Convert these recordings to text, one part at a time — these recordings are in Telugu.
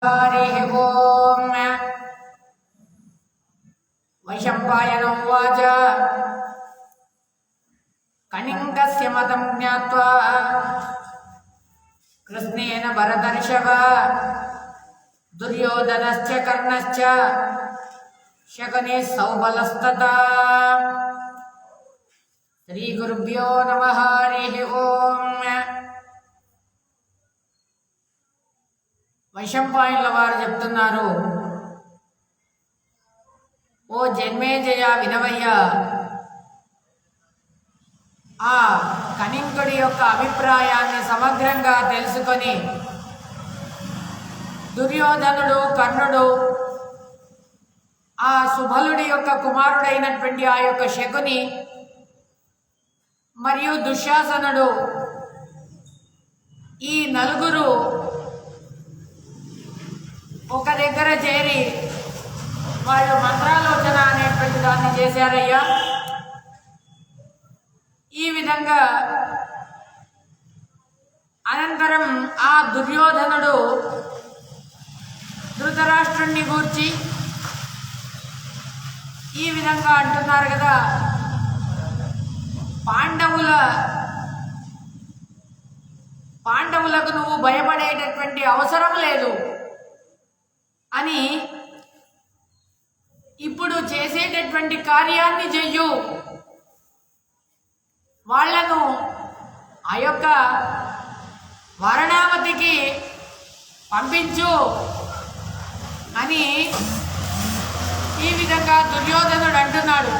हरि ओम। वैशंपायन उवाच कनिंगस्य मतं ज्ञात्वा कृष्णेन भरतर्षभ दुर्योधनश्च कर्णश्च शकुने सौबलस्तथा। श्री गुरुभ्यो नमः। हरि ओम। వైశంపాయనుల వారు చెప్తున్నారు, ఓ జన్మేజయ వినవయ్య, ఆ కనింకుడి యొక్క అభిప్రాయాన్ని సమగ్రంగా తెలుసుకొని దుర్యోధనుడు కర్ణుడు ఆ సుబలుడి యొక్క కుమారుడైనటువంటి ఆ యొక్క శకుని మరియు దుశ్శాసనుడు ఈ నలుగురు ఒక దగ్గర చేరి వాళ్ళు మంత్రాలోచన అనేటువంటి దాన్ని చేశారయ్యా. ఈ విధంగా అనంతరం ఆ దుర్యోధనుడు ధృతరాష్ట్రుణ్ణి గూర్చి ఈ విధంగా అంటున్నారు కదా, పాండవులకు నువ్వు భయపడేటటువంటి అవసరం లేదు అని, ఇప్పుడు చేసేటటువంటి కార్యాన్ని చెయ్యు, వాళ్లను ఆ యొక్క వారణావతికి పంపించు అని ఈ విధంగా దుర్యోధనుడు అంటున్నాడు.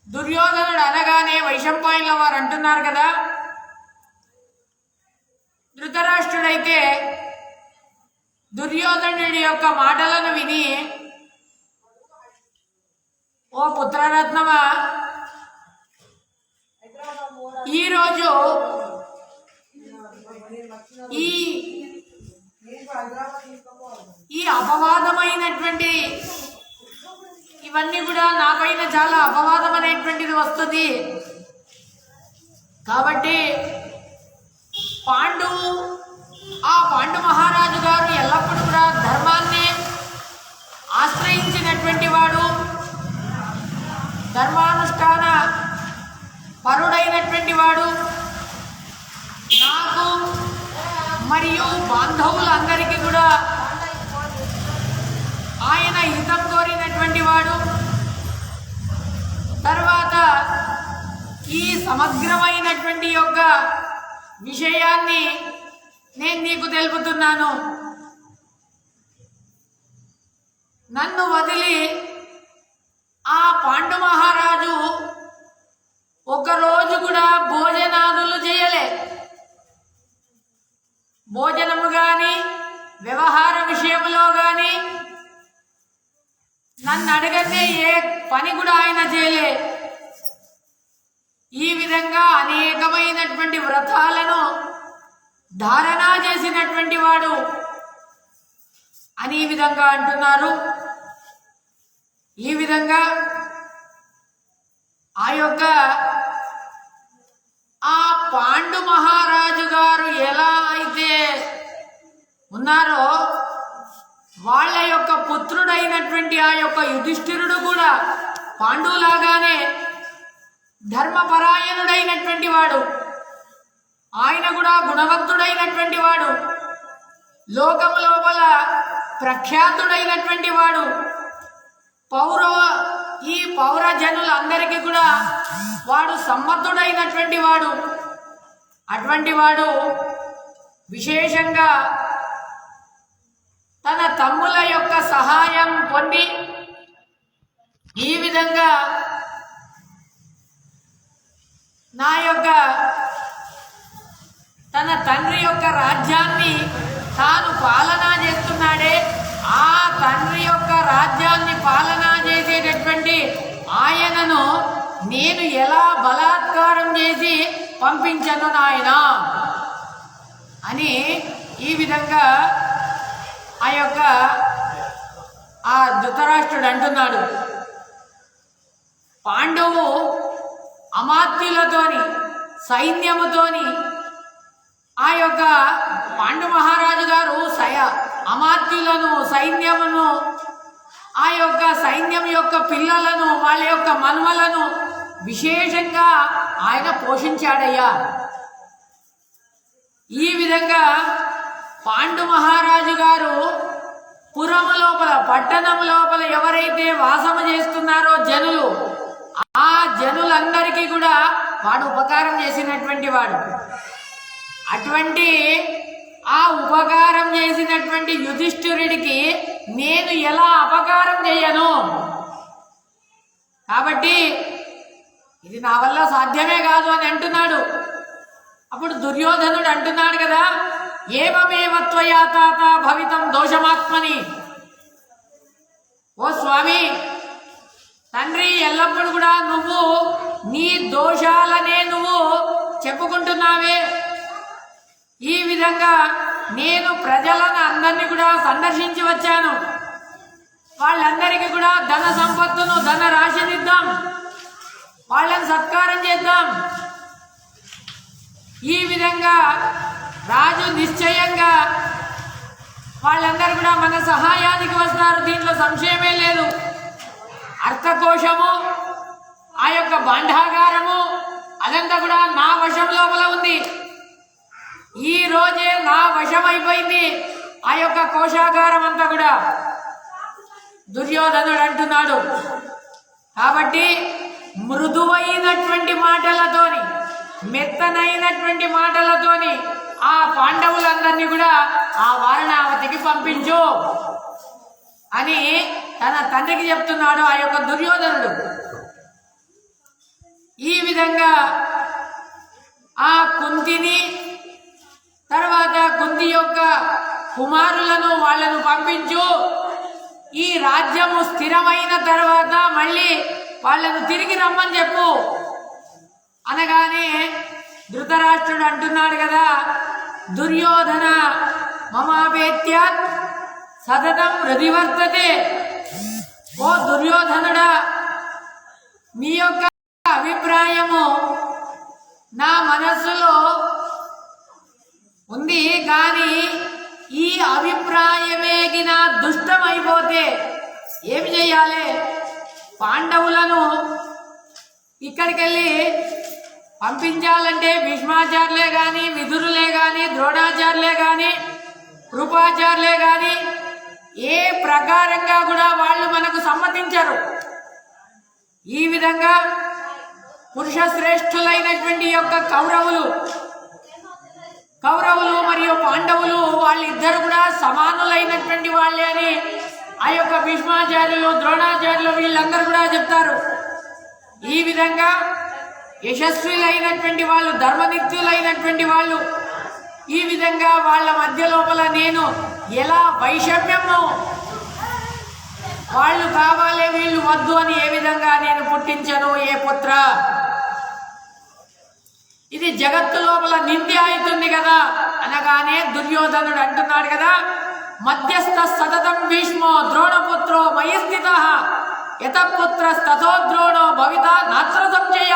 దుర్యోధనుడు అనగానే వైశంపాయనుల వారు అంటున్నారు కదా, ధృతరాష్ట్రుడైతే దుర్యోధనుడి యొక్క మాటలను విని, ఓ పుత్రరత్నమా, ఈరోజు ఈ అపవాదమైనటువంటి ఇవన్నీ కూడా నాపైన చాలా అపవాదం అనేటువంటిది వస్తుంది. కాబట్టి పాండు మహారాజు గారు ఎల్లప్పుడూ కూడా ధర్మాన్ని ఆశ్రయించినటువంటి వాడు, ధర్మానుష్ఠాన పరుడైనటువంటి వాడు, నాకు మరియు బాంధవులందరికీ కూడా ఆయన హితం కోరినటువంటి వాడు. తర్వాత ఈ సమగ్రమైనటువంటి యొక్క విషయాన్ని నేను నీకు తెలుపుతున్నాను. నన్ను వదిలి ఆ పాండు మహారాజు ఒకరోజు కూడా భోజనాదులు చేయలే. భోజనము కానీ వ్యవహార విషయంలో కానీ నన్ను అడగతే ఏ పని కూడా ఆయన చేయలే. ఈ విధంగా అనేకమైనటువంటి వ్రతాలను ధారణ చేసినటువంటి వాడు అని ఈ విధంగా అంటున్నారు. ఈ విధంగా ఆ పాండు మహారాజు గారు ఎలా అయితే ఉన్నారో వాళ్ళ యొక్క పుత్రుడైనటువంటి ఆ యొక్క యుధిష్ఠిరుడు కూడా పాండులాగానే ధర్మపరాయణుడైనటువంటి వాడు, ఆయన కూడా గుణవంతుడైనటువంటి వాడు, లోకము లోపల ప్రఖ్యాతుడైనటువంటి వాడు, ఈ పౌరజనులందరికీ కూడా వాడు సమ్మతుడైనటువంటి వాడు. అటువంటి వాడు విశేషంగా తన తమ్ముల యొక్క సహాయం పొంది ఈ విధంగా తన తండ్రి యొక్క రాజ్యాన్ని తాను పాలన చేస్తున్నాడే, ఆ తండ్రి యొక్క రాజ్యాన్ని పాలన చేసేటటువంటి ఆయనను నేను ఎలా బలాత్కారం చేసి పంపించను నాయనా అని ఈ విధంగా ఆ ధృతరాష్ట్రుడు అంటున్నాడు. పాండవు అమాత్యులతోని సైన్యముతోని ఆ యొక్క పాండు మహారాజు గారు అమాత్యులను సైన్యమును ఆ యొక్క సైన్యం యొక్క పిల్లలను వాళ్ళ యొక్క మన్మలను విశేషంగా ఆయన పోషించాడయ్యా. ఈ విధంగా పాండు మహారాజు గారు పురము లోపల పట్టణం లోపల ఎవరైతే వాసము చేస్తున్నారో జనులు, ఆ జనులందరికీ కూడా వాడు ఉపకారం చేసినటువంటి వాడు. అటువంటి ఆ ఉపకారం చేసినటువంటి యుధిష్ఠిరుడికి నేను ఎలా అపకారం చేయను? కాబట్టి ఇది నా వల్ల సాధ్యమే కాదు అని అంటున్నాడు. అప్పుడు దుర్యోధనుడు అంటున్నాడు కదా, ఏమేవ త్వయా తాత భవితం దోషమాత్మని. ఓ స్వామి, తండ్రి ఎల్లప్పుడూ కూడా నువ్వు నీ దోషాలనే నువ్వు చెప్పుకుంటున్నావే. ఈ విధంగా నేను ప్రజలను అందరినీ కూడా సందర్శించి వచ్చాను. వాళ్ళందరికీ కూడా ధన సంపత్తును, ధన రాశినిద్దాం, వాళ్ళని సత్కారం చేద్దాం. ఈ విధంగా రాజు నిశ్చయంగా వాళ్ళందరూ కూడా మన సహాయానికి వస్తారు, దీంట్లో సంశయమే లేదు. అర్థకోశము, ఆ యొక్క భాండాగారము అదంతా కూడా నా వశం లోపల ఉంది. ఈ రోజే నా వశం అయిపోయింది ఆ యొక్క కోశాగారం అంతా కూడా. దుర్యోధనుడు అంటున్నాడు. కాబట్టి మృదువైనటువంటి మాటలతోని, మెత్తనైనటువంటి మాటలతోని ఆ పాండవులందరినీ కూడా ఆ వారణావతికి పంపించు అని తన తండ్రికి చెప్తున్నాడు ఆ యొక్క దుర్యోధనుడు. ఈ విధంగా ఆ కుంతిని, తర్వాత కుంతి యొక్క కుమారులను వాళ్ళను పంపించు, ఈ రాజ్యము స్థిరమైన తర్వాత మళ్ళీ వాళ్ళను తిరిగి రమ్మని చెప్పు అనగానే ధృతరాష్ట్రుడు అంటున్నాడు కదా, దుర్యోధన మమాపేత్యాత్ సతతం హృదివర్తతే. ఓ దుర్యోధనుడా, మీ యొక్క అభిప్రాయము నా మనస్సులో ఉంది, కానీ ఈ అభిప్రాయమేగిన దుష్టమైపోతే ఏమి చేయాలి? పాండవులను ఇక్కడికి వెళ్ళి పంపించాలంటే భీష్మాచార్యులే కానీ, విదురులే కానీ, ద్రోణాచార్యులే కానీ, కృపాచార్యులే కానీ ఏ ప్రకారంగా కూడా వాళ్ళు మనకు సమ్మతించరు. ఈ విధంగా పురుష శ్రేష్ఠులైనటువంటి యొక్క కౌరవులు మరియు పాండవులు వాళ్ళిద్దరు కూడా సమానులైనటువంటి వాళ్ళే అని ఆ యొక్క భీష్మాచార్యులు, ద్రోణాచార్యులు వీళ్ళందరూ కూడా చెప్తారు. ఈ విధంగా యశస్విలైనటువంటి వాళ్ళు, ధర్మనిత్యులైనటువంటి వాళ్ళు, ఈ విధంగా వాళ్ళ మధ్య లోపల నేను ఎలా వైషమ్యము, వాళ్ళు కావాలి వీళ్ళు వద్దు అని ఏ విధంగా నేను పుట్టించను ఏ పుత్ర? ఇది జగత్తు లోపల నింది అవుతుంది కదా అనగానే దుర్యోధనుడు అంటున్నాడు కదా, మధ్యస్థ సతతం భీష్మో ద్రోణపుత్రో మయి స్థిత యతపుత్రస్తతో ద్రోణో భవిత నాత్ర సంజయ.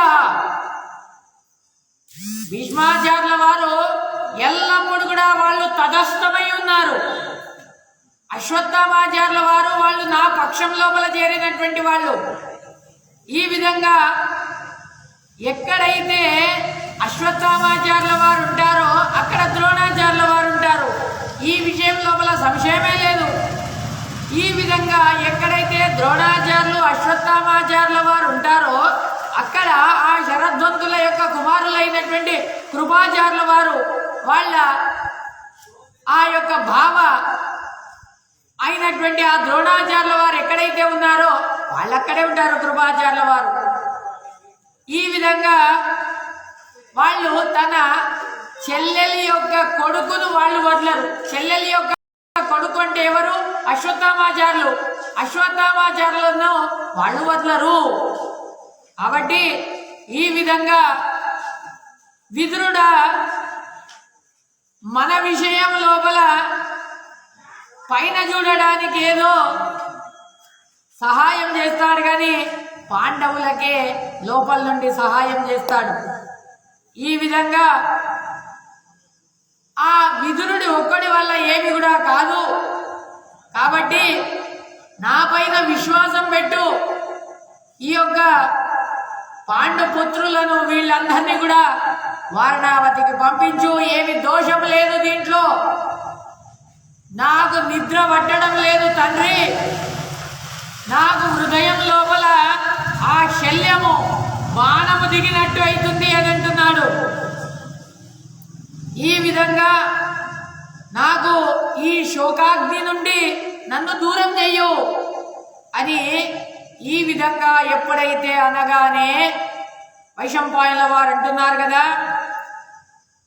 భీష్మాచార్యుల వారు ఎల్లప్పుడూ కూడా వాళ్ళు తటస్థమై ఉన్నారు. అశ్వత్థామాచార్యుల వారు వాళ్ళు నా పక్షం లోపల చేరినటువంటి వాళ్ళు. ఈ విధంగా ఎక్కడైతే అశ్వత్థామాచార్యుల వారు ఉంటారో అక్కడ ద్రోణాచార్యుల వారు ఉంటారు. ఈ విషయం లోపల సంశయమే లేదు. ఈ విధంగా ఎక్కడైతే ద్రోణాచార్యులు, అశ్వత్థామాచార్యుల వారు ఉంటారో అక్కడ ఆ శరద్వంతుల యొక్క కుమారులైనటువంటి కృపాచార్యుల వారు వాళ్ళ ఆ యొక్క భావ అయినటువంటి ఆ ద్రోణాచార్యుల వారు ఎక్కడైతే ఉన్నారో వాళ్ళు అక్కడే ఉంటారు కృపాచార్యుల వారు. ఈ విధంగా వాళ్ళు తన చెల్లెలి యొక్క కొడుకును వాళ్ళు వదలరు. చెల్లెలి యొక్క కొడుకు అంటే ఎవరు? అశ్వత్థామాచార్యులు. అశ్వత్థామాచార్యులను వాళ్ళు వదలరు. కాబట్టి ఈ విధంగా విదురుడా మన విషయం లోపల పైన చూడడానికి ఏదో సహాయం చేస్తాడు, కానీ పాండవులకే లోపల నుండి సహాయం చేస్తాడు. ఈ విధంగా ఆ విదురుడి ఒక్కడి వల్ల ఏమి కూడా కాదు. కాబట్టి నా పైన విశ్వాసం పెట్టు. ఈ యొక్క పాండుపుత్రులను వీళ్ళందరినీ కూడా వారణావతికి పంపించు. ఏమి దోషం లేదు దీంట్లో. నాకు నిద్ర పట్టడం లేదు తండ్రి. నాకు హృదయం లోపల ఆ శల్యము బాణము దిగినట్టు అవుతుంది అని అంటున్నాడు. ఈ విధంగా నాకు ఈ శోకాగ్ని నుండి నన్ను దూరం చెయ్యు అని ఈ విధంగా ఎప్పుడైతే అనగానే వైశంపాయనుల వారు అంటున్నారు కదా,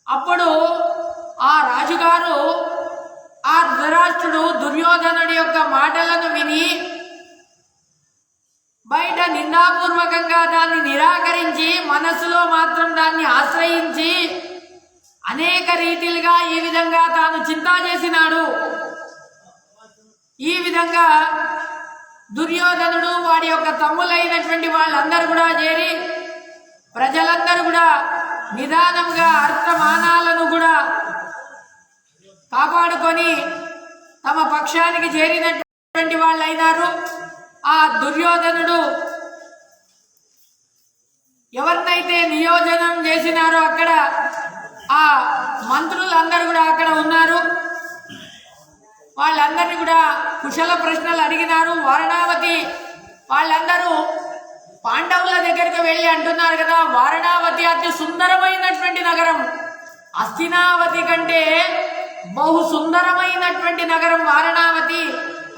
అప్పుడు ఆ రాజుగారు ఆ ధృతరాష్ట్రుడు దుర్యోధనుడి యొక్క మాటలను విని బయట నిందాపూర్వకంగా దాన్ని నిరాకరించి మనసులో మాత్రం దాన్ని ఆశ్రయించి అనేక రీతిలుగా ఈ విధంగా తాను చింతా చేసినాడు. ఈ విధంగా దుర్యోధనుడు వాడి యొక్క తమ్ములైనటువంటి వాళ్ళందరూ కూడా చేరి ప్రజలందరూ కూడా నిదానంగా అర్థమానాలను కూడా కాపాడుకొని తమ పక్షానికి చేరినటువంటి వాళ్ళు అయినారు. ఆ దుర్యోధనుడు ఎవరినైతే నియోజనం చేసినారో అక్కడ ఆ మంత్రులందరూ కూడా అక్కడ ఉన్నారు. వాళ్ళందరినీ కూడా కుశల ప్రశ్నలు అడిగినారు. వారణావతి వాళ్ళందరూ పాండవుల దగ్గరికి వెళ్ళి అంటున్నారు కదా, వారణావతి అతి సుందరమైనటువంటి నగరం, హస్తినావతి కంటే బహు సుందరమైనటువంటి నగరం వారణావతి,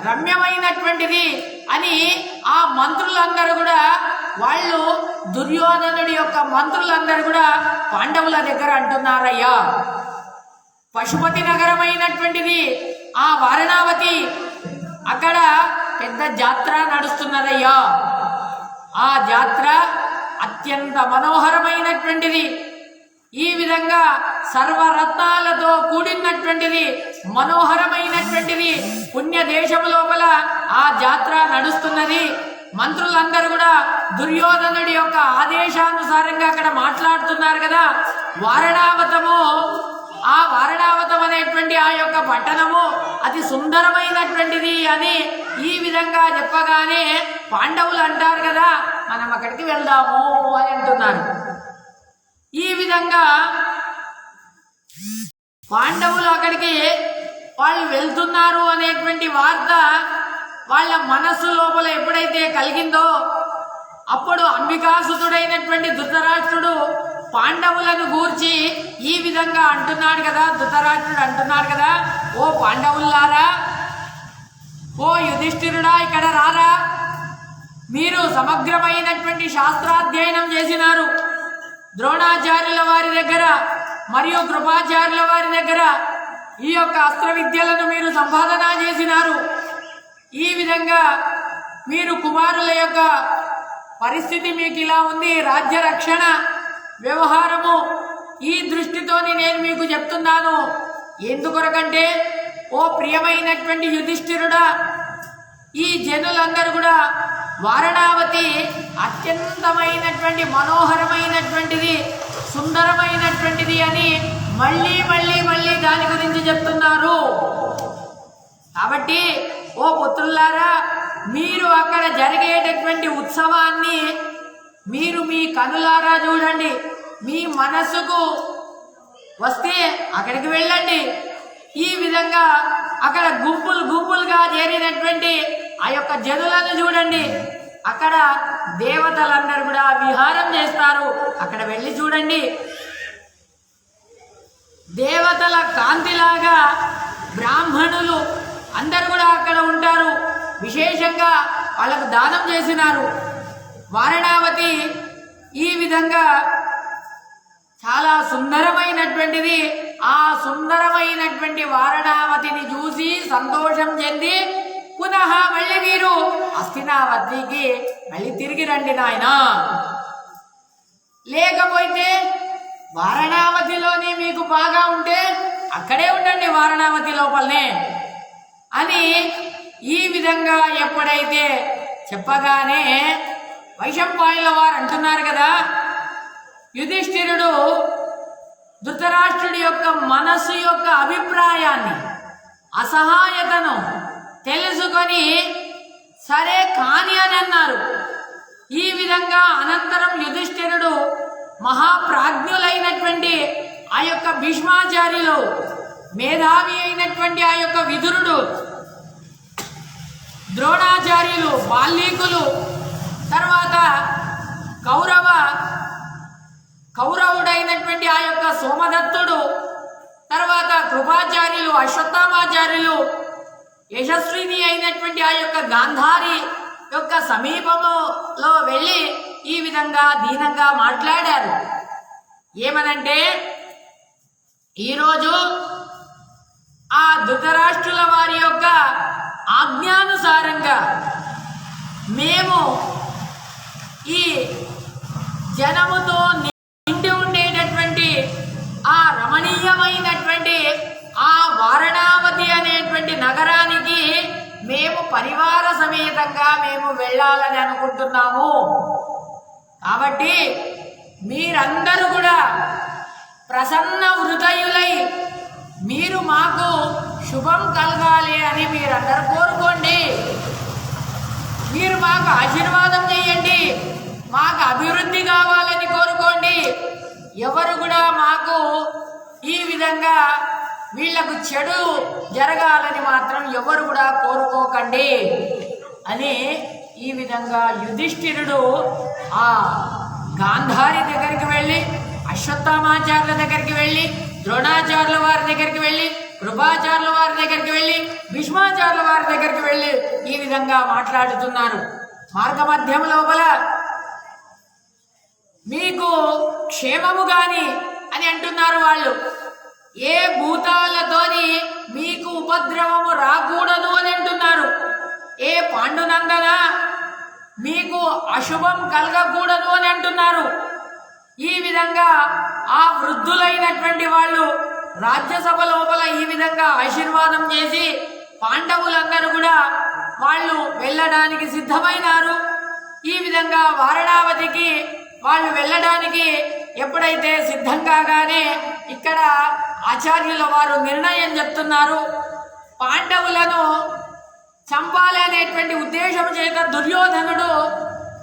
రమ్యమైనటువంటిది అని ఆ మంత్రులందరూ కూడా వాళ్ళు దుర్యోధనుడి యొక్క మంత్రులందరూ కూడా పాండవుల దగ్గర అంటున్నారయ్యా, పశుపతి నగరమైనటువంటిది ఆ వారణావతి, అక్కడ పెద్ద జాత్ర నడుస్తున్నదయ్యా. ఆ జాత్ర అత్యంత మనోహరమైనటువంటిది. ఈ విధంగా సర్వరత్నాలతో కూడినటువంటిది, మనోహరమైనటువంటిది. పుణ్య దేశం లోపల ఆ జాత్ర నడుస్తున్నది. మంత్రులందరూ కూడా దుర్యోధనుడి యొక్క ఆదేశానుసారంగా అక్కడ మాట్లాడుతున్నారు కదా. వారణావతము, ఆ వారణావతం అనేటువంటి ఆ యొక్క పట్టణము అతి సుందరమైనటువంటిది అని ఈ విధంగా చెప్పగానే పాండవులు అంటారు కదా, మనం అక్కడికి వెళ్దాము అని అంటున్నారు. ఈ విధంగా పాండవులు అక్కడికి వాళ్ళు వెళ్తున్నారు అనేటువంటి వార్త వాళ్ళ మనస్సు లోపల ఎప్పుడైతే కలిగిందో అప్పుడు అంబికాసుతుడైనటువంటి ధృతరాష్ట్రుడు పాండవులను గూర్చి ఈ విధంగా అంటున్నాడు కదా. ధృతరాష్ట్రుడు అంటున్నాడు కదా, ఓ పాండవులారా, ఓ యుధిష్ఠిరుడా, ఇక్కడ రారా. మీరు సమగ్రమైనటువంటి శాస్త్రాధ్యయనం చేసినారు. ద్రోణాచార్యుల వారి దగ్గర మరియు కృపాచార్యుల వారి దగ్గర ఈ యొక్క అస్త్ర విద్యలను మీరు సంపాదన చేసినారు. ఈ విధంగా మీరు కుమారుల యొక్క పరిస్థితి మీకు ఇలా ఉంది, రాజ్య రక్షణ వ్యవహారము, ఈ దృష్టితోని నేను మీకు చెప్తున్నాను. ఎందుకొరకంటే ఓ ప్రియమైనటువంటి యుధిష్ఠిరుడా, ఈ జనులందరూ కూడా వారణావతి అత్యంతమైనటువంటి మనోహరమైనటువంటిది, సుందరమైనటువంటిది అని మళ్ళీ మళ్ళీ మళ్ళీ దాని గురించి చెప్తున్నారు. కాబట్టి ఓ పుత్రులారా, మీరు అక్కడ జరిగేటటువంటి ఉత్సవాన్ని మీరు మీ కనులారా చూడండి. మీ మనస్సుకు వస్తే అక్కడికి వెళ్ళండి. ఈ విధంగా అక్కడ గుంపులు గుంపులుగా చేరినటువంటి ఆ యొక్క జనులను చూడండి. అక్కడ దేవతలందరూ కూడా విహారం చేస్తారు. అక్కడ వెళ్ళి చూడండి. దేవతల కాంతిలాగా బ్రాహ్మణులు అందరు కూడా అక్కడ ఉంటారు. విశేషంగా వాళ్ళకు దానం చేసినారు. వారణావతి ఈ విధంగా చాలా సుందరమైనటువంటిది. ఆ సుందరమైనటువంటి వారణావతిని చూసి సంతోషం చెంది పునః మళ్ళీ మీరు హస్తినావతికి మళ్ళీ తిరిగి రండి నాయనా. లేకపోతే వారణావతిలోనే మీకు బాగా ఉంటే అక్కడే ఉండండి, వారణావతి లోపలనే అని ఈ విధంగా ఎప్పుడైతే చెప్పగానే వైశంపాయనుల వారు అంటున్నారు కదా, యుధిష్ఠిరుడు ధృతరాష్ట్రుడి యొక్క మనస్సు యొక్క అభిప్రాయాన్ని, అసహాయతను తెలుసుకొని సరే కాని అని అన్నారు. ఈ విధంగా అనంతరం యుధిష్ఠిరుడు మహాప్రాజ్ఞులైనటువంటి ఆ యొక్క భీష్మాచార్యులు, మేధావి అయినటువంటి ఆ యొక్క విదురుడు, ద్రోణాచార్యులు, బాల్లీకులు, తర్వాత కౌరవుడైనటువంటి ఆ యొక్క సోమదత్తుడు, తర్వాత కృపాచార్యులు, అశ్వత్థామాచార్యులు, యశస్విని అయినటువంటి ఆ యొక్క గాంధారి యొక్క సమీపంలో వెళ్ళి ఈ విధంగా దీనంగా మాట్లాడారు. ఏమనంటే, ఈరోజు ఆ ధృతరాష్ట్రుల వారి యొక్క ఆజ్ఞానుసారంగా మేము ఈ జనముతో నిండి ఉండేటటువంటి ఆ రమణీయమైనటువంటి ఆ వారణావతి అనేటువంటి నగరానికి మేము పరివార సమేతంగా మేము వెళ్ళాలని అనుకుంటున్నాము. కాబట్టి మీరందరూ కూడా ప్రసన్న హృదయులై మీరు మాకు శుభం కలగాలి అని మీరందరూ కోరుకోండి. మీరు మాకు ఆశీర్వాదం చేయండి, మాకు అభివృద్ధి కావాలని కోరుకోండి. ఎవరు కూడా మాకు ఈ విధంగా వీళ్లకు చెడు జరగాలని మాత్రం ఎవరు కూడా కోరుకోకండి అని ఈ విధంగా యుధిష్ఠిరుడు ఆ గాంధారి దగ్గరికి వెళ్ళి, అశ్వత్థామాచార్యుల దగ్గరికి వెళ్ళి, ద్రోణాచార్యుల వారి దగ్గరికి వెళ్ళి, కృపాచార్యుల వారి దగ్గరికి వెళ్ళి, భీష్మాచార్యుల వారి దగ్గరికి వెళ్ళి ఈ విధంగా మాట్లాడుతున్నారు. మార్గమధ్యం లోపల మీకు క్షేమము గాని అని అంటున్నారు వాళ్ళు. ఏ భూతాలతోని మీకు ఉపద్రవము రాకూడదు అని అంటున్నారు. ఏ పాండునందన మీకు అశుభం కలగకూడదు అని అంటున్నారు. ఈ విధంగా ఆ వృద్ధులైనటువంటి వాళ్ళు రాజ్యసభ లోపల ఈ విధంగా ఆశీర్వాదం చేసి పాండవులందరూ కూడా వాళ్ళు వెళ్ళడానికి సిద్ధమైనారు. ఈ విధంగా వారణావతికి వాళ్ళు వెళ్ళడానికి ఎప్పుడైతే సిద్ధంగానే ఇక్కడ ఆచార్యుల వారు నిర్ణయం చెప్తున్నారు. పాండవులను చంపాలి అనేటువంటి ఉద్దేశం చేత దుర్యోధనుడు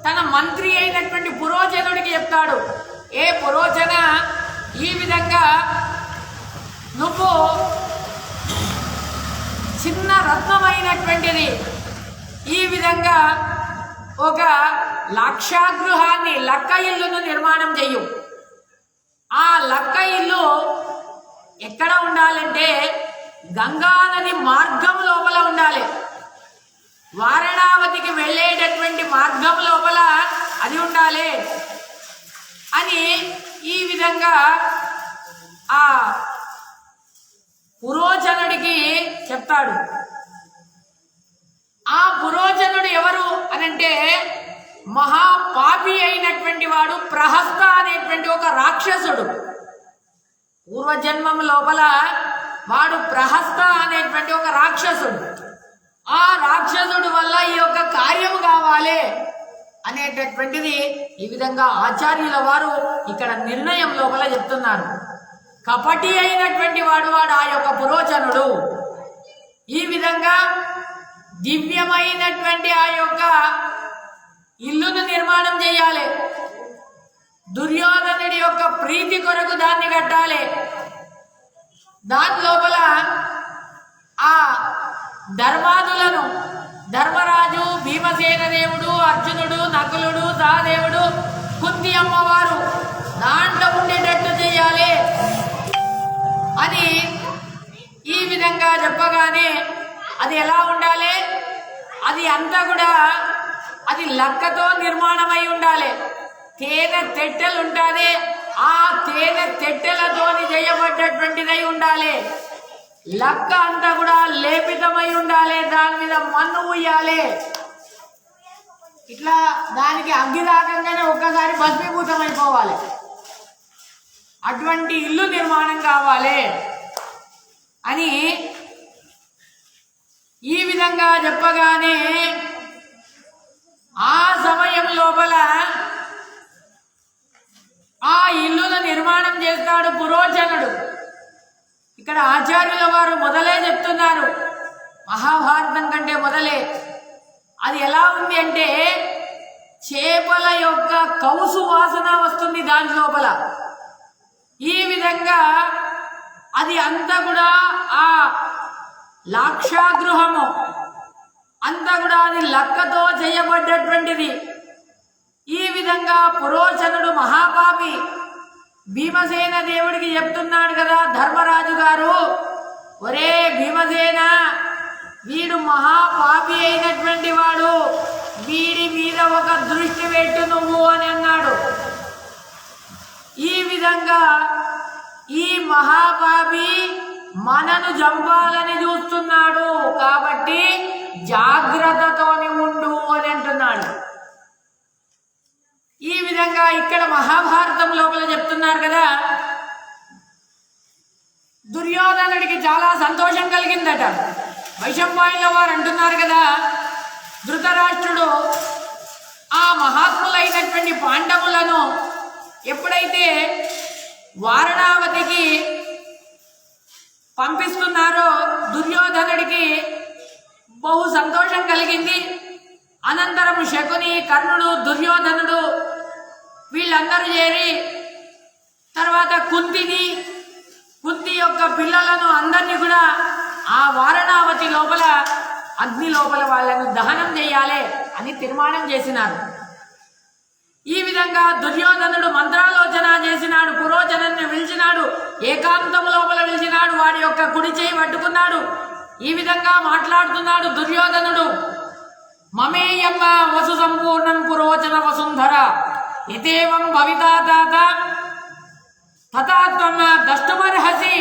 తన మంత్రి అయినటువంటి పురోచనుడికి చెప్తాడు. ఏ పురోచన, ఈ విధంగా నువ్వు చిన్న రత్నమైనటువంటిది ఈ విధంగా ఒక లాక్షాగృహాన్ని, లక్క ఇల్లును నిర్మాణం చెయ్యు. ఆ లక్క ఇల్లు ఎక్కడ ఉండాలంటే గంగా నది మార్గం లోపల ఉండాలి. వారణావతికి వెళ్ళేటటువంటి మార్గం లోపల అది ఉండాలి అని ఈ విధంగా ఆ పురోచనుడికి చెప్తాడు. ఆ పురోచనుడు ఎవరు అనంటే మహాపాపి అయినటువంటి వాడు ప్రహస్త అనేటువంటి ఒక రాక్షసుడు. పూర్వజన్మం లోపల వాడు ప్రహస్త అనేటువంటి ఒక రాక్షసుడు. ఆ రాక్షసుడు వల్ల ఈ యొక్క కార్యము కావాలి అనేటటువంటిది ఈ విధంగా ఆచార్యుల వారు ఇక్కడ నిర్ణయం లోపల చెప్తున్నారు. కపటి అయినటువంటి వాడు ఆ యొక్క పురోచనుడు. ఈ విధంగా దివ్యమైనటువంటి ఆ యొక్క ఇల్లును నిర్మాణం చేయాలి. దుర్యోధనుడి యొక్క ప్రీతి కొరకు దాన్ని కట్టాలి. దాని లోపల ఆ ధర్మాదులను ధర్మరాజు, భీమసేన దేవుడు, అర్జునుడు, నకులుడు, సహదేవుడు, కుంతి అమ్మవారు దాంట్లో ఉండేటట్టు చేయాలి అని ఈ విధంగా చెప్పగానే అది ఎలా ఉండాలి, అది అంతా కూడా అది లక్కతో నిర్మాణమై ఉండాలి. తేనె తెట్టెలు ఉంటుంది, ఆ తేనె తెట్టెలతోని చేయబడ్డటువంటిదై ఉండాలి. లక్క అంతా కూడా లేపితమై ఉండాలి. దాని మీద మన్ను ఉయ్యాలి. ఇట్లా దానికి అగ్గి తాకంగానే ఒక్కసారి భస్మీభూతమైపోవాలి. అటువంటి ఇల్లు నిర్మాణం కావాలి అని ఈ విధంగా చెప్పగానే ఆ సమయం లోపల ఆ ఇల్లును నిర్మాణం చేస్తాడు పురోచనుడు. ఇక్కడ ఆచార్యుల వారు మొదలే చెప్తున్నారు, మహాభారతం కంటే మొదలే. అది ఎలా ఉంది అంటే చేపల యొక్క కౌసు వాసన వస్తుంది దాని లోపల. ఈ విధంగా అది అంతా కూడా ఆ లాక్షాగృహము అంతా కూడా అది లక్కతో చేయబడ్డటువంటిది. ఈ విధంగా పురోచనుడు మహాపాపి. భీమసేన దేవుడికి చెప్తున్నాడు కదా ధర్మరాజు గారు, ఒరే భీమసేన, వీడు మహాపాపి అయినటువంటి వాడు, వీడి మీద ఒక దృష్టి పెట్టు నువ్వు అని అన్నాడు. ఈ విధంగా ఈ మహాపాపి మనను చంపాలని చూస్తున్నాడు కాబట్టి జాగ్రత్తతోని ఉండు అని అంటున్నాడు. ఈ విధంగా ఇక్కడ మహాభారతం లోపల చెప్తున్నారు కదా, దుర్యోధనుడికి చాలా సంతోషం కలిగిందట. వైశంపాయనుల వారు అంటున్నారు కదా, ధృతరాష్ట్రుడు ఆ మహాత్ములైనటువంటి పాండవులను ఎప్పుడైతే వారణావతికి పంపిస్తున్నారో దుర్యోధనుడికి బహు సంతోషం కలిగింది. అనంతరం శకుని, కర్ణుడు, దుర్యోధనుడు వీళ్ళందరూ చేరి తర్వాత కుంతి యొక్క పిల్లలను అందరినీ కూడా ఆ వారణావతి లోపల అగ్ని లోపల వాళ్ళను దహనం చేయాలి అని తీర్మానం చేసినారు. ఈ విధంగా దుర్యోధనుడు మంత్రాలోచన చేసినాడు, పురోచనుని పిలిచినాడు, ఏకాంతం లోపల పిలిచినాడు, వాడి యొక్క కుడి చేయి పట్టుకున్నాడు. ఈ విధంగా మాట్లాడుతున్నాడు దుర్యోధనుడు, మమేయమ్మ వసు సంపూర్ణం పురోచన వసుంధర ఇతేవం భవితా తాత తథాత్మ దష్టుమర్హసి.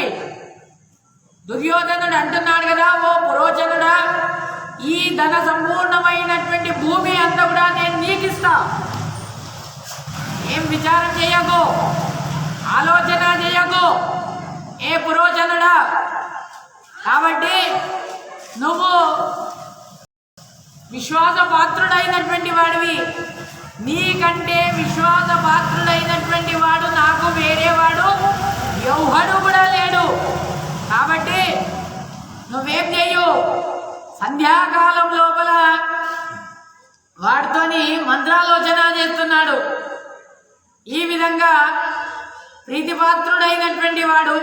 దుర్యోధనుడు అంటున్నాడు కదా, ఓ పురోచనుడా, ఈ ధన సంపూర్ణమైనటువంటి భూమి అంతా కూడా నేను నీకిస్తా, ఏం విచారం చేయకు, ఆలోచన చేయకు ఏ పురోచనుడా. కాబట్టి నువ్వు విశ్వాసపాత్రుడైనటువంటి వాడివి, నీకంటే విశ్వాసపాత్రుడైనటువంటి వాడు నాకు వేరేవాడు ఎవడు కూడా లేడు. కాబట్టి నువ్వేం చెయ్యు, సంధ్యాకాలం లోపల వాడితోని మంత్రాలోచన చేస్తున్నాడు. ఈ విధంగా ప్రీతిపాత్రుడైనటువంటి వాడు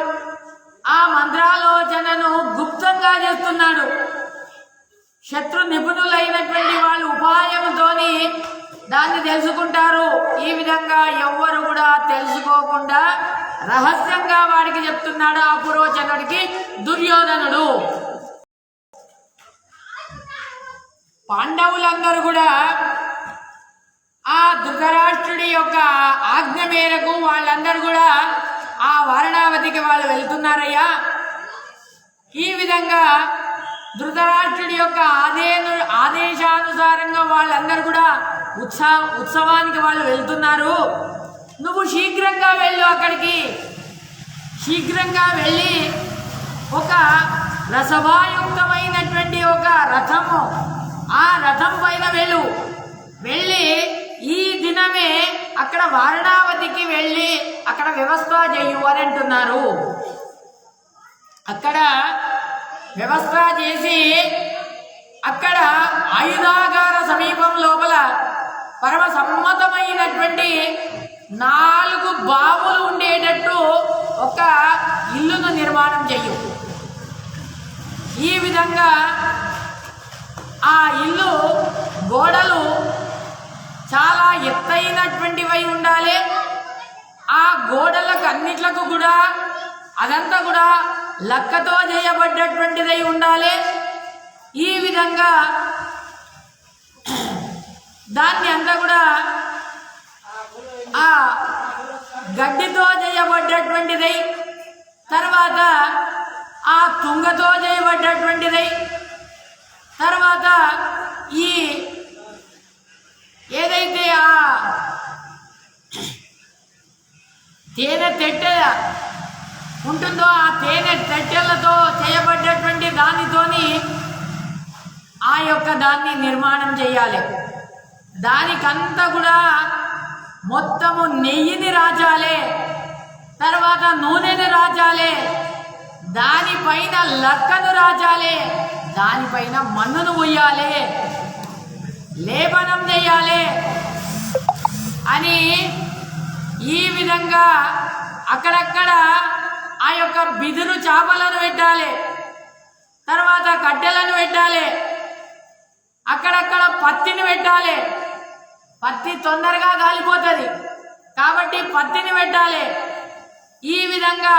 ఆ మంత్రాలోచనను గుప్తంగా చేస్తున్నాడు. శత్రు నిపుణులైనటువంటి వాళ్ళు ఉపాయంతోని దాన్ని తెలుసుకుంటారు. ఈ విధంగా ఎవ్వరు కూడా తెలుసుకోకుండా రహస్యంగా వాడికి చెప్తున్నాడు ఆ పురోచనుడికి దుర్యోధనుడు. పాండవులందరూ కూడా ఆ ధృతరాష్ట్రుడి యొక్క ఆజ్ఞ మేరకు వాళ్ళందరూ కూడా ఆ వారణావతికి వాళ్ళు వెళ్తున్నారయ్యా. ఈ విధంగా ధృతరాష్ట్రుడి యొక్క ఆదేశానుసారంగా వాళ్ళందరూ కూడా ఉత్సవానికి వాళ్ళు వెళ్తున్నారు. నువ్వు శీఘ్రంగా వెళ్ళు, అక్కడికి శీఘ్రంగా వెళ్ళి ఒక రసభాయుక్తమైనటువంటి ఒక రథము, ఆ రథం పైన వెళ్ళి ఈ దినమే అక్కడ వారణావతికి వెళ్ళి అక్కడ వ్యవస్థ చేయు అని అంటున్నారు. అక్కడ వ్యవస్థ చేసి అక్కడ ఆయుధాగార సమీపం లోపల పరమ సమ్మతమైనటువంటి 4 బావులు ఉండేటట్టు ఒక ఇల్లును నిర్మాణం చెయ్యు. ఈ విధంగా ఆ ఇల్లు గోడలు చాలా ఎత్తైనటువంటివై ఉండాలి. ఆ గోడలకు అన్నిట్లకు కూడా అదంతా కూడా లక్కతో చేయబడ్డటువంటిదై ఉండాలి. ఈ విధంగా దాన్ని అంతా కూడా ఆ గడ్డితో చేయబడ్డటువంటిదై, తర్వాత ఆ తుంగతో చేయబడ్డటువంటిదై, తర్వాత ఈ ఏదైతే ఆ తేనె తెట్టె ఉంటుందో ఆ తేనె తెట్టెలతో చేయబడ్డటువంటి దానితోని ఆ యొక్క దాన్ని నిర్మాణం చేయాలి. దానికంతా కూడా మొత్తము నెయ్యిని రాజాలే, తర్వాత నూనెని రాజాలే, దానిపైన లక్కను రాజాలే, దానిపైన మన్నును ఉయ్యాలి, లేపనం చేయాలి అని ఈ విధంగా అక్కడక్కడ ఆ యొక్క బిదురు చేపలను పెట్టాలి, తర్వాత కట్టెలను పెట్టాలి, అక్కడక్కడ పత్తిని పెట్టాలి. పత్తి తొందరగా కాలిపోతుంది కాబట్టి పత్తిని పెట్టాలి. ఈ విధంగా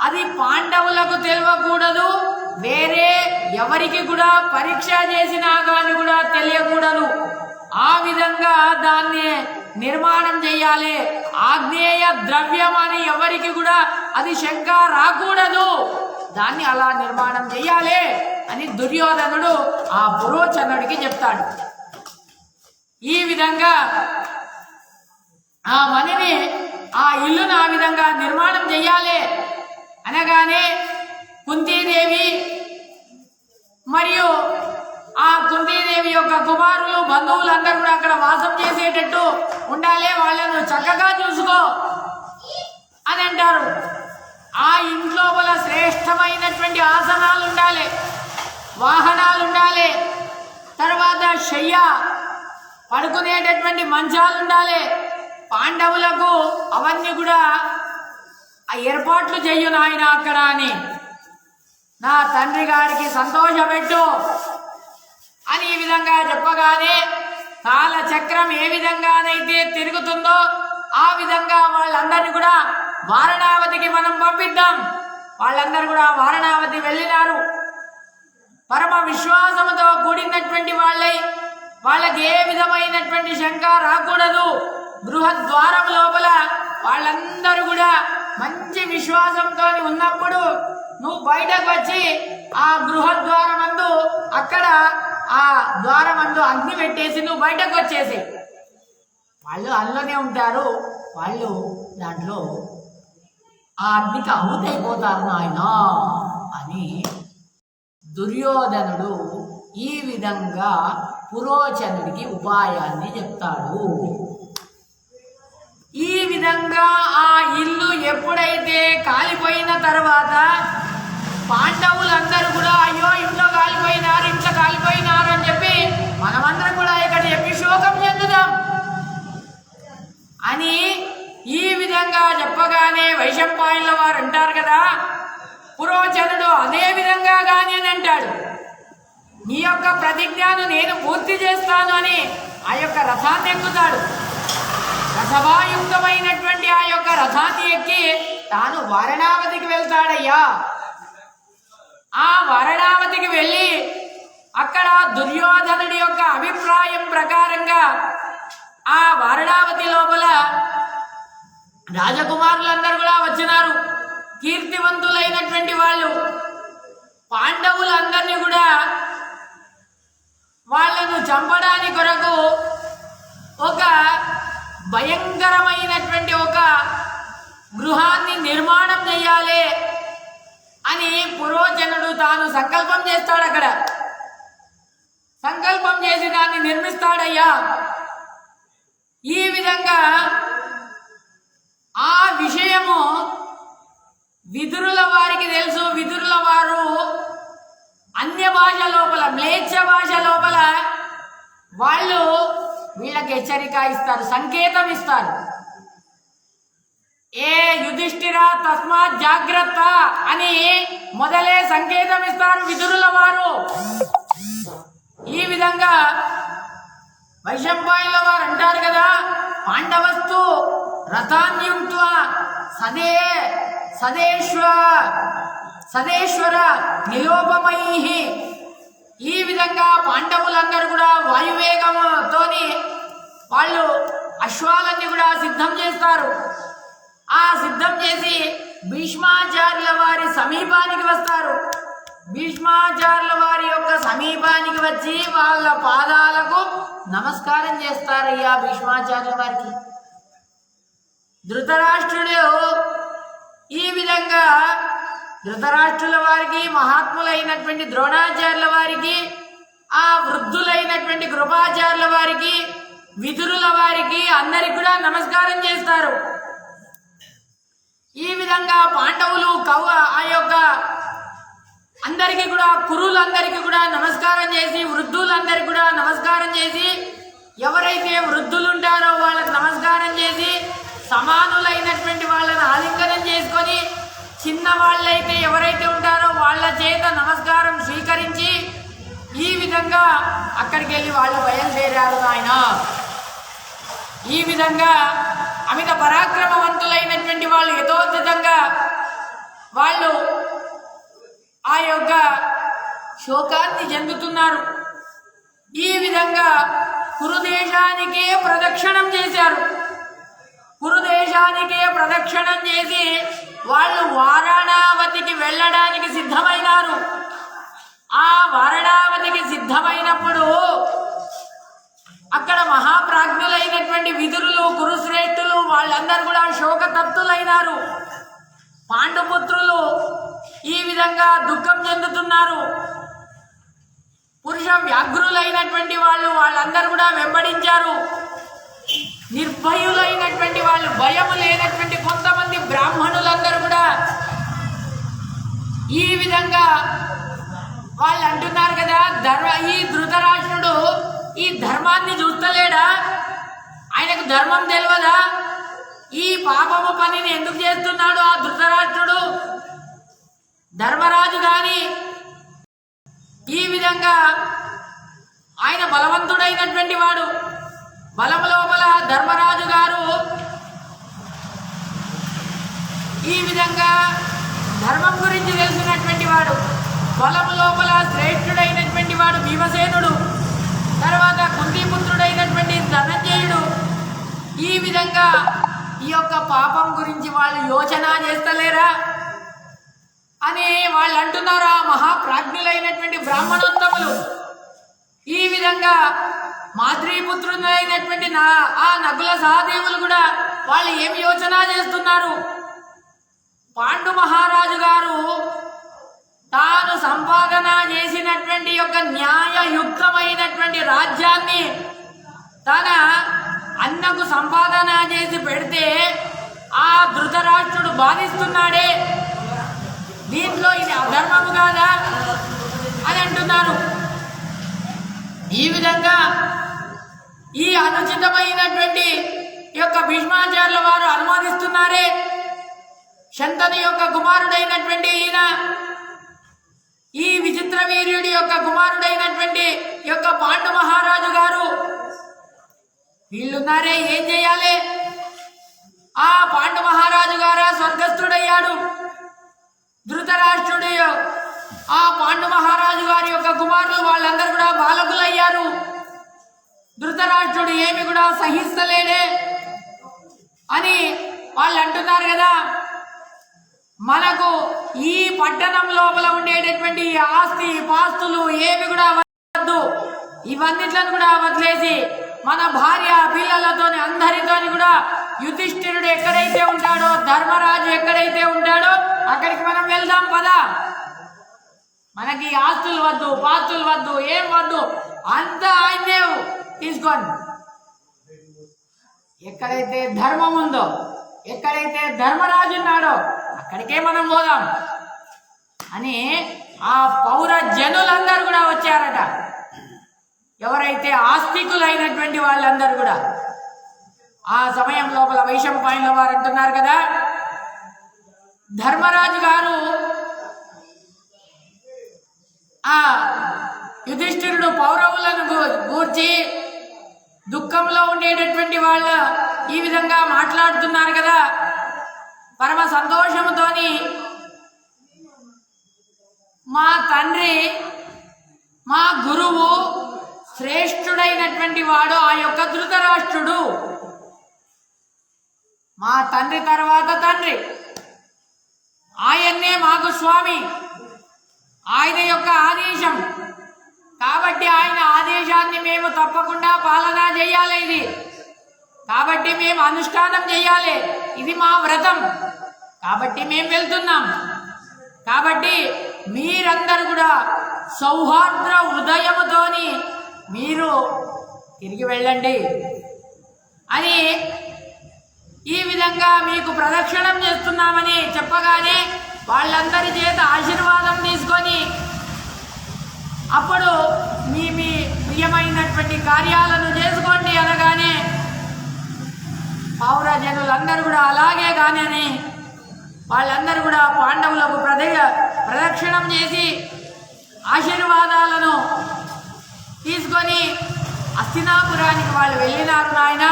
అది పాండవులకు తెలియకూడదు, వేరే ఎవరికి కూడా పరీక్ష చేసినా కానీ కూడా తెలియకూడదు. ఆ విధంగా దాన్ని నిర్మాణం చేయాలి. ఆగ్నేయ ద్రవ్యం అని ఎవరికి కూడా అది శంక రాకూడదు, దాన్ని అలా నిర్మాణం చేయాలి అని దుర్యోధనుడు ఆ పురోచనుడికి చెప్తాడు. ఈ విధంగా ఆ మణిని ఆ ఇల్లును ఆ విధంగా నిర్మాణం చేయాలి అనగానే కుంతీదేవి మరియు ఆ కుంతీదేవి యొక్క కుమారులు బంధువులందరూ కూడా అక్కడ వాసం చేసేటట్టు ఉండాలి, వాళ్ళను చక్కగా చూసుకో అని అంటారు. ఆ ఇంట్లో వల్ల శ్రేష్టమైనటువంటి ఆసనాలు ఉండాలి, వాహనాలు ఉండాలి, తర్వాత శయ్య పడుకునేటటువంటి మంచాలు ఉండాలి. పాండవులకు అవన్నీ కూడా ఆ ఏర్పాట్లు చెయ్యు నాయన అక్కడ అని నా తండ్రి గారికి సంతోషపెట్టు అని ఈ విధంగా చెప్పగానే కాలచక్రం ఏ విధంగానైతే తిరుగుతుందో ఆ విధంగా వాళ్ళందరినీ కూడా వారణావతికి మనం పంపిద్దాం. వాళ్ళందరూ కూడా వారణావతి వెళ్ళినారు. పరమ విశ్వాసంతో కూడినటువంటి వాళ్ళకి ఏ విధమైనటువంటి శంక రాకూడదు. గృహద్వారం లోపల వాళ్ళందరూ కూడా మంచి విశ్వాసంతో ఉన్నప్పుడు నువ్వు బయటకు వచ్చి ఆ గృహద్వారమందు అక్కడ ఆ ద్వారమందు అగ్ని పెట్టేసి నువ్వు బయటకు వచ్చేసి, వాళ్ళు అందులోనే ఉంటారు, వాళ్ళు దాంట్లో ఆ అగ్నికి అవుతైపోతారు నాయన అని దుర్యోధనుడు ఈ విధంగా పురోచనుడికి ఉపాయాన్ని చెప్తాడు. ఈ విధంగా ఆ ఇల్లు ఎప్పుడైతే కాలిపోయిన తర్వాత పాండవులందరూ కూడా అయ్యో ఇంట్లో కాలిపోయినారు అని చెప్పి మనమందరం కూడా ఇక్కడ చెప్పి శోకం చెందుదాం అని ఈ విధంగా చెప్పగానే వైశంపాయనుల వారు అంటారు కదా, పురోచనుడు అదే విధంగా కానీ అని అంటాడు, నీ యొక్క ప్రతిజ్ఞను నేను పూర్తి చేస్తాను అని ఆ యొక్క రథాన్ని ఎక్కుతాడు. రథవాయుక్తమైనటువంటి ఆ యొక్క రథాన్ని ఎక్కి తాను వారణావతికి వెళ్తాడయ్యా. ఆ వారణావతికి వెళ్ళి అక్కడ దుర్యోధనుడి యొక్క అభిప్రాయం ప్రకారంగా ఆ వారణావతి లోపల రాజకుమారులందరూ కూడా వచ్చినారు, కీర్తివంతులైనటువంటి వాళ్ళు. పాండవులందరినీ కూడా వాళ్ళను చంపడానికి కొరకు ఒక భయంకరమైనటువంటి ఒక గృహాన్ని నిర్మాణం చేయాలి అని పురోచనుడు తాను సంకల్పం చేస్తాడు. అక్కడ సంకల్పం చేసి దాన్ని నిర్మిస్తాడయ్యా. ఈ విధంగా ఆ విషయము విదురుల వారికి తెలుసు. విదురుల వారు అన్య భాష లోపల, మ్లేచ్ఛ భాష లోపల వాళ్ళు వీళ్ళకి హెచ్చరిక ఇస్తారు, సంకేతం ఇస్తారు. ఏ యుధిష్ఠిర తస్మాత్ జాగ్రత్త అని మొదలే సంకేతం ఇస్తారు విదురుల వారు. ఈ విధంగా వైశంపాయనుల వారు అంటారు కదా, పాండవస్తు రథాన్యుక్త్వ సదేశ్వర నిలోపమై. ఈ విధంగా పాండవులందరూ కూడా వాయువేగంతోని వాళ్ళు అశ్వాలన్నీ కూడా సిద్ధం చేస్తారు. ఆ సిద్ధం చేసి భీష్మాచార్యుల వారి సమీపానికి వస్తారు. భీష్మాచార్యుల వారి యొక్క సమీపానికి వచ్చి వాళ్ళ పాదాలకు నమస్కారం చేస్తారయ్యా భీష్మాచార్యుల వారికి. ధృతరాష్ట్రుడు ఈ విధంగా ధృతరాష్ట్రుల వారికి, మహాత్ములైనటువంటి ద్రోణాచార్యుల వారికి, ఆ వృద్ధులైనటువంటి కృపాచార్యుల వారికి విదురుల వారికి అందరికి కూడా నమస్కారం చేస్తారు. ఈ విధంగా పాండవులు ఆ యొక్క అందరికీ కూడా కురులందరికీ కూడా నమస్కారం చేసి, వృద్ధులందరికీ కూడా నమస్కారం చేసి, ఎవరైతే వృద్ధులు ఉంటారో వాళ్ళకి నమస్కారం చేసి, సమానులైనటువంటి వాళ్ళని ఆలింగనం చేసుకొని, చిన్న వాళ్ళైతే ఎవరైతే ఉంటారో వాళ్ళ చేత నమస్కారం స్వీకరించి, ఈ విధంగా అక్కడికి వెళ్ళి వాళ్ళు బయలుదేరారు ఆయన. ఈ విధంగా అమిత పరాక్రమవంతులైనటువంటి వాళ్ళు యథోచితంగా వాళ్ళు ఆ యొక్క శోకాన్ని చెందుతున్నారు. ఈ విధంగా కురుదేశానికే ప్రదక్షిణం చేశారు. కురుదేశానికే ప్రదక్షిణం చేసి వాళ్ళు వారణావతికి వెళ్ళడానికి సిద్ధమైనారు. ఆ వారణావతికి సిద్ధమైనప్పుడు అక్కడ మహాప్రాజ్ఞులైనటువంటి విదురులు, కురుశ్రేష్ఠులు వాళ్ళందరూ కూడా శోకతప్తులైనారు. పాండుపుత్రులు ఈ విధంగా దుఃఖం చెందుతున్నారు. పురుష వ్యాఘ్రులైనటువంటి వాళ్ళందరూ కూడా వెంబడించారు. నిర్భయులైనటువంటి వాళ్ళు, భయం లేనటువంటి కొంతమంది బ్రాహ్మణులందరూ కూడా ఈ విధంగా వాళ్ళు అంటున్నారు కదా, ఈ ధృతరాష్ట్రుడు ఈ ధర్మాన్ని చూస్తలేడా, ఆయనకు ధర్మం తెలియదా, ఈ పాపము పనిని ఎందుకు చేస్తున్నాడు ఆ ధృతరాష్ట్రుడు, ధర్మరాజు గాని ఈ విధంగా ఆయన బలవంతుడైనటువంటి వాడు. బలం లోపల ధర్మరాజు గారు ఈ విధంగా ధర్మం గురించి తెలిసినటువంటి వాడు. బలం లోపల శ్రేష్ఠుడైనటువంటి వాడు భీమసేనుడు, తర్వాత కుంతిపుత్రుడైనటువంటి ధనంజయుడు. ఈ విధంగా ఈ యొక్క పాపం గురించి వాళ్ళు యోచన చేస్తలేరా అని వాళ్ళు అంటున్నారా మహాప్రాజ్ఞులైనటువంటి బ్రాహ్మణోత్తములు. ఈ విధంగా మాతృపుత్రులైనటువంటి ఆ నకుల సహదేవులు కూడా వాళ్ళు ఏమి యోచన చేస్తున్నారు, పాండు మహారాజు గారు తాను సంపాదన చేసినటువంటి యొక్క న్యాయయుక్తమైనటువంటి రాజ్యాన్ని తన అన్నకు సంపాదన చేసి పెడితే ఆ ధృతరాష్ట్రుడు బాధిస్తున్నాడే, దీంట్లో ఇది అధర్మము కాదా అని అంటున్నారు. ఈ విధంగా ఈ అనుచితమైనటువంటి యొక్క భీష్మాచార్యుల వారు అనుమతిస్తున్నారే. శంతను యొక్క కుమారుడైనటువంటి ఈయన, ఈ విచిత్ర వీర్యుడి యొక్క కుమారుడైనటువంటి యొక్క పాండు మహారాజు గారు వీళ్ళున్నారే, ఏం చేయాలి? ఆ పాండు మహారాజు గారా స్వర్గస్థుడయ్యాడు. ధృతరాష్ట్రుడు ఆ పాండు మహారాజు గారి యొక్క కుమారులు వాళ్ళందరూ కూడా బాలకులయ్యారు. ధృతరాష్ట్రుడు ఏమి కూడా సహిస్తలేడే అని వాళ్ళు అంటున్నారు కదా. మనకు ఈ పట్టణం లోపల ఉండేటటువంటి ఆస్తి పాస్తులు ఏమి కూడా వద్దు, ఇవన్నిట్లను కూడా వదిలేసి మన భార్య పిల్లలతోని అందరితోని కూడా యుధిష్ఠిరుడు ఎక్కడైతే ఉంటాడో, ధర్మరాజు ఎక్కడైతే ఉంటాడో అక్కడికి మనం వెళ్దాం పదా. మనకి ఆస్తులు వద్దు, పాస్తులు వద్దు, ఏం వద్దు, అంతా ఆయనే తీసుకోండి. ఎక్కడైతే ధర్మం ఉందో, ఎక్కడైతే ధర్మరాజు ఉన్నాడో అక్కడికే మనం పోదాం అని ఆ పౌర జనులందరూ కూడా వచ్చారట. ఎవరైతే ఆస్తికులైనటువంటి వాళ్ళందరూ కూడా ఆ సమయం లోపల వైశంపాయనుల వారు అంటున్నారు కదా, ధర్మరాజు గారు ఆ యుధిష్ఠిరుడు పౌరవులను గూర్చి దుఃఖంలో ఉండేటటువంటి వాళ్ళ ఈ విధంగా మాట్లాడుతున్నారు కదా. పరమ సంతోషంతోని మా తండ్రి, మా గురువు శ్రేష్ఠుడైనటువంటి వాడు ఆ యొక్క ధృతరాష్ట్రుడు, మా తండ్రి తర్వాత తండ్రి, ఆయన్నే మాకు స్వామి, ఆయన యొక్క ఆదేశం కాబట్టి ఆయన ఆదేశాన్ని మేము తప్పకుండా పాలన చేయాలి. ఇది కాబట్టి మేము అనుష్ఠానం చేయాలి, ఇది మా వ్రతం, కాబట్టి మేము వెళ్తున్నాం. కాబట్టి మీరందరూ కూడా సౌహార్ద్ర హృదయముతోని మీరు తిరిగి వెళ్ళండి అని ఈ విధంగా మీకు ప్రదక్షిణం చేస్తున్నామని చెప్పగానే వాళ్ళందరి చేత ఆశీర్వాదం తీసుకొని అప్పుడు మీ మీ ప్రియమైనటువంటి కార్యాలను చేసుకోండి అనగానే పౌరజనులందరూ కూడా అలాగే కానీ వాళ్ళందరూ కూడా పాండవులకు ప్రదక్షిణం చేసి ఆశీర్వాదాలను తీసుకొని హస్తినాపురానికి వాళ్ళు వెళ్ళినారు. నాయన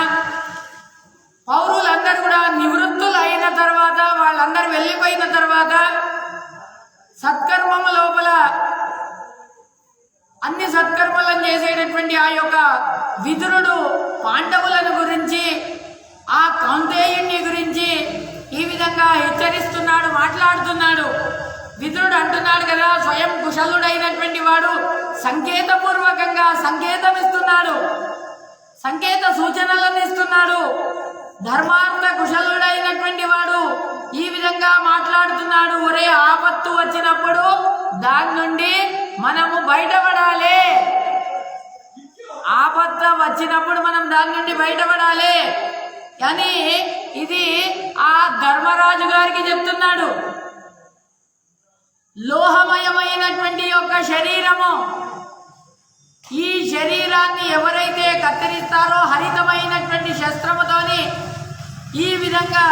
పౌరులందరూ కూడా నివృత్తులు అయిన తర్వాత వాళ్ళందరూ వెళ్ళిపోయిన తర్వాత సత్కర్మము లోపల అన్ని సత్కర్మలను చేసేటటువంటి ఆ యొక్క విదురుడు పాండవులను గురించి ఆ కౌంతేయుని గురించి ఈ విధంగా హెచ్చరిస్తున్నాడు, మాట్లాడుతున్నాడు. విదురుడు అంటున్నాడు కదా, స్వయం కుశలుడైనటువంటి వాడు సంకేతపూర్వకంగా సంకేతం ఇస్తున్నాడు, సంకేత సూచనలను ఇస్తున్నాడు. ధర్మార్థ కుశలుడైనటువంటి వాడు ఈ విధంగా మాట్లాడుతున్నాడు. ఒరే ఆపత్తు వచ్చినప్పుడు దాని నుండి మనము బయటపడాలి, ఆపత్తు వచ్చినప్పుడు మనం దాని నుండి బయటపడాలి అని ఇది ఆ ధర్మరాజు గారికి చెప్తున్నాడు. లోహమయమైనటువంటి యొక్క శరీరము, ఈ శరీరాన్ని ఎవరైతే కత్తిరిస్తారో హరితమైనటువంటి శస్త్రముతోని ఈ విధంగా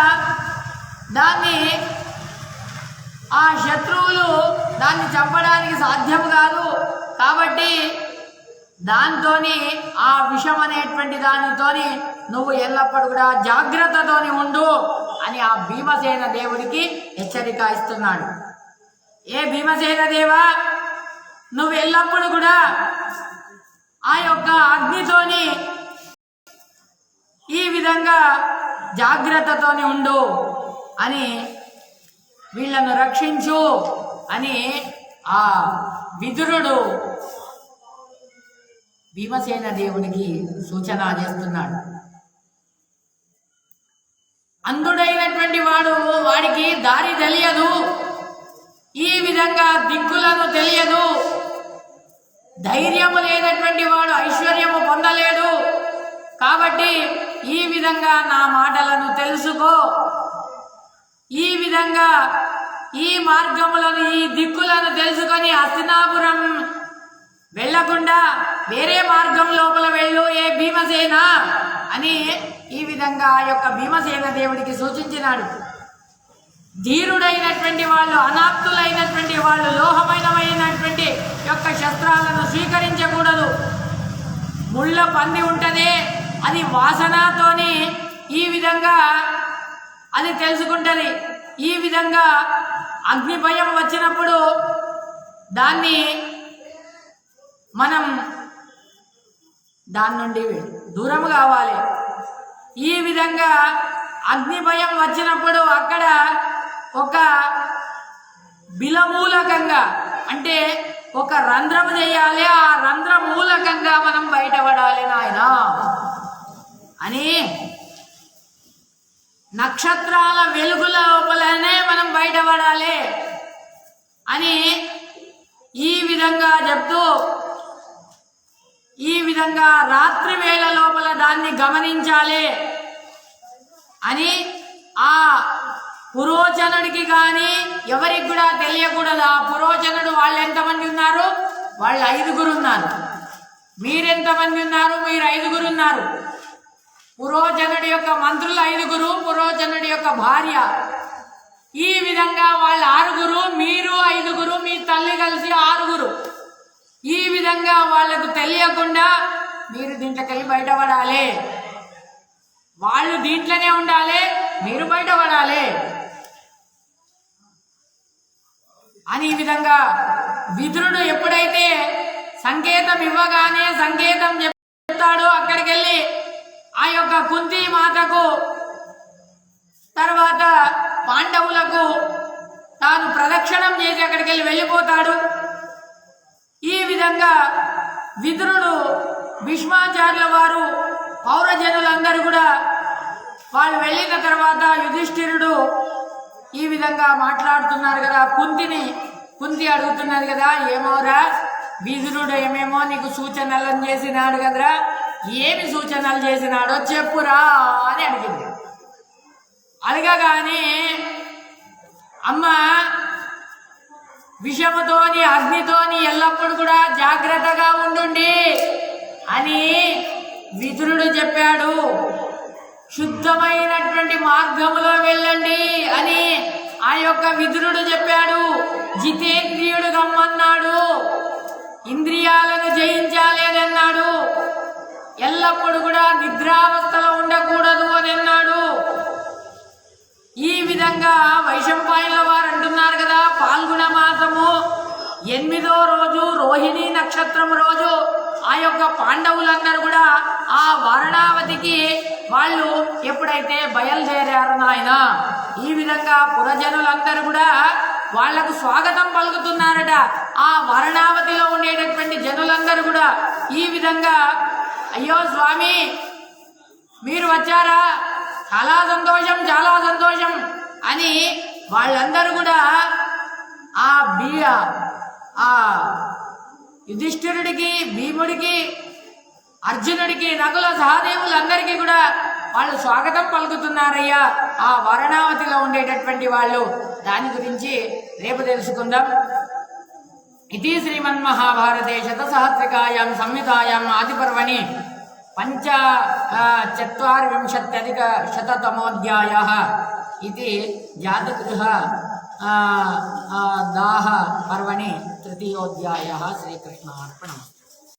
దాన్ని ఆ శత్రువులు దాన్ని చంపడానికి సాధ్యం కాదు. కాబట్టి దాంతోని ఆ విషం అనేటువంటి దానితోని నువ్వు ఎల్లప్పుడూ కూడా జాగ్రత్తతోని ఉండు అని ఆ భీమసేన దేవుడికి హెచ్చరిక ఇస్తున్నాడు. ఏ భీమసేన దేవా, నువ్వు ఎల్లప్పుడూ కూడా ఆ యొక్క అగ్నితోని ఈ విధంగా జాగ్రత్తతోని ఉండు అని వీళ్ళను రక్షించు అని ఆ విదురుడు భీమసేన దేవునికి సూచన చేస్తున్నాడు. అంధుడైనటువంటి వాడికి దారి తెలియదు, ఈ విధంగా దిక్కులను తెలియదు, ధైర్యము లేనటువంటి వాడు ఐశ్వర్యము పొందలేడు. కాబట్టి ఈ విధంగా నా మాటలను తెలుసుకో, ఈ విధంగా ఈ మార్గములను ఈ దిక్కులను తెలుసుకొని హస్తినాపురం వెళ్లకుండా వేరే మార్గం లోపల వెళ్ళు ఏ భీమసేన అని ఈ విధంగా ఆ యొక్క భీమసేన దేవుడికి సూచించినాడు. ధీరుడైనటువంటి వాళ్ళు, అనాప్తులైనటువంటి వాళ్ళు లోహమైనటువంటి యొక్క శస్త్రాలను స్వీకరించకూడదు. ముళ్ళ పంది ఉంటది, అది వాసనతోని ఈ విధంగా అది తెలుసుకుంటది. ఈ విధంగా అగ్ని భయం వచ్చినప్పుడు దాన్ని మనం దాని నుండి దూరం కావాలి. ఈ విధంగా అగ్ని భయం వచ్చినప్పుడు అక్కడ ఒక బిలమూలకంగా అంటే ఒక రంధ్రం చేయాలి, ఆ రంధ్రం మూలకంగా మనం బయటపడాలి నాయన అని, నక్షత్రాల వెలుగుల లోపలనే మనం బయటపడాలి అని ఈ విధంగా చెప్తూ ఈ విధంగా రాత్రి వేళ లోపల దాన్ని గమనించాలి అని ఆ పురోచనుడికి కానీ ఎవరికి కూడా తెలియకూడదు. ఆ పురోచనుడు వాళ్ళు ఎంతమంది ఉన్నారు? వాళ్ళు 5 ఉన్నారు. మీరెంతమంది ఉన్నారు? మీరు 5 ఉన్నారు. పురోచనుడి యొక్క మంత్రులు 5, పురోచనుడి యొక్క భార్య, ఈ విధంగా వాళ్ళు 6, మీరు 5, మీ తల్లి కలిసి 6. ఈ విధంగా వాళ్లకు తెలియకుండా మీరు దీంట్లోకెళ్ళి బయటపడాలి, వాళ్ళు దీంట్లోనే ఉండాలి, మీరు బయటపడాలి అని ఈ విధంగా విదురుడు ఎప్పుడైతే సంకేతం ఇవ్వగానే సంకేతం చెప్తాడో అక్కడికి వెళ్ళి ఆ యొక్క కుంతి మాతకు తర్వాత పాండవులకు తాను ప్రదక్షిణం చేసి అక్కడికి వెళ్ళిపోతాడు. ఈ విధంగా విదురుడు భీష్మాచార్యుల వారు పౌరజనులందరూ కూడా వాళ్ళు వెళ్ళిన తర్వాత యుధిష్ఠిరుడు ఈ విధంగా మాట్లాడుతున్నారు కదా, కుంతి అడుగుతున్నారు కదా, ఏమోరా విదురుడు ఏమేమో నీకు సూచనలను చేసినాడు కదరా, ఏమి సూచనలు చేసినాడో చెప్పురా అని అడిగింది. అడగగానే అమ్మ విషముతోని అగ్నితోని ఎల్లప్పుడు కూడా జాగ్రత్తగా ఉండుండి అని విదురుడు చెప్పాడు. శుద్ధమైనటువంటి మార్గములో వెళ్ళండి అని ఆ యొక్క విదురుడు చెప్పాడు. జితేంద్రియుడు గమ్మన్నాడు. ఇంద్రియాలను జయించాలి అని అన్నాడు. ఎల్లప్పుడు కూడా నిద్రావస్థలో ఉండకూడదు అని అన్నాడు. ఈ విధంగా వైశంపాయనుల వారు అంటున్నారు కదా, పాల్గొన మాసము 8వ రోజు రోహిణి నక్షత్రం రోజు ఆ యొక్క పాండవులందరూ కూడా ఆ వారణావతికి వాళ్ళు ఎప్పుడైతే బయలుదేరారు నాయన, ఈ విధంగా పురజనులందరూ కూడా వాళ్లకు స్వాగతం పలుకుతున్నారట. ఆ వారణావతిలో ఉండేటటువంటి జనులందరూ కూడా ఈ విధంగా అయ్యో స్వామి మీరు వచ్చారా, చాలా సంతోషం చాలా సంతోషం అని వాళ్ళందరూ కూడా ఆ యుధిష్ఠిరుడికి, భీముడికి, అర్జునుడికి, నకుల సహదేవులందరికీ కూడా వాళ్ళు స్వాగతం పలుకుతున్నారయ్యా ఆ వారణావతిలో ఉండేటటువంటి వాళ్ళు. దాని గురించి రేపు తెలుసుకుందాం. ఇది శ్రీమన్మహాభారతే శతసహస్రికాయాం సంహితాయాం ఆదిపర్వణి 4,45,000 ఇది జాతగృహ దాహ పర్వణి 3యోధ్యాయः. శ్రీకృష్ణార్పణమస్తు.